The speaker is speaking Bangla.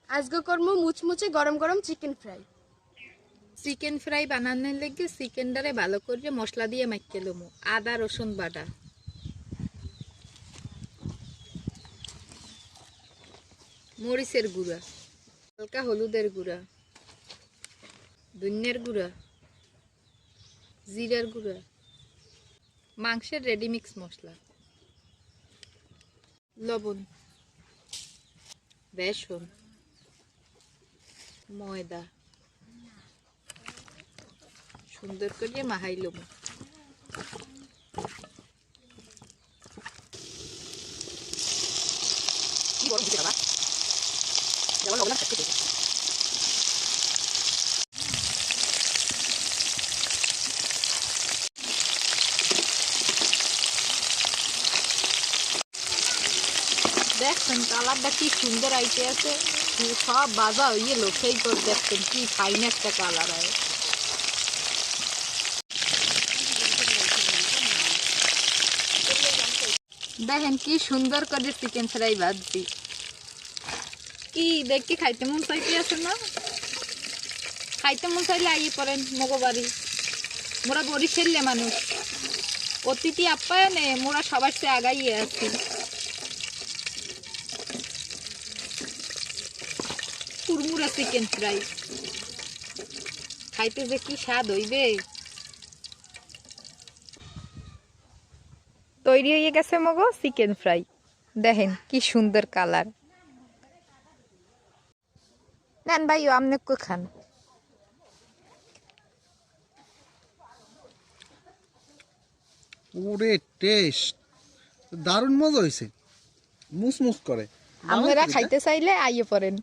আজকে করবো মুচমুচে গরম গরম চিকেন ফ্রাই। চিকেন ফ্রাই বানানোর লেগে চিকেনটারে ভালো করে মশলা দিয়ে মাখিয়ে লমু। আদা রসুন বাটা, মরিচের গুঁড়া, হালকা হলুদের গুঁড়া, ধনিয়ার গুঁড়া, জিরার গুঁড়া, মাংসের রেডিমিক্স মশলা, লবণ, বেসন, ময়দা সুন্দর করে মাখাইলম। দেখছেন কালারটা কি সুন্দর আইতে আছে, সব বাজা হইয়ে লোকেই করে দেখছেন কি ফাইন একটা কালার হয়। দেখেন কি সুন্দর করে চিকেন ফ্রাই ভাজছি। কি দেখি খাইতে মন চাইতে আছে না? খাইতে মন চাইলে আইয়ে পড়েন মগো বাড়ি। মোরা বরিশালে মানুষ, অতিথি আপ্যায়নে মোরা সবার চেয়ে আগাইয়ে আছি। কুরমুরা চিকেন ফ্রাই খাইতে যে কি স্বাদ হইবে। তৈরি হয়ে গেছে মগো চিকেন ফ্রাই। দেখেন কি সুন্দর কালার। নেন ভাইও আপনি কো খান। ওরে টেস্ট দারুণ মজা হয়েছে, মুসমুস করে। আপনারা খাইতে চাইলে আইয়ে পড়েন।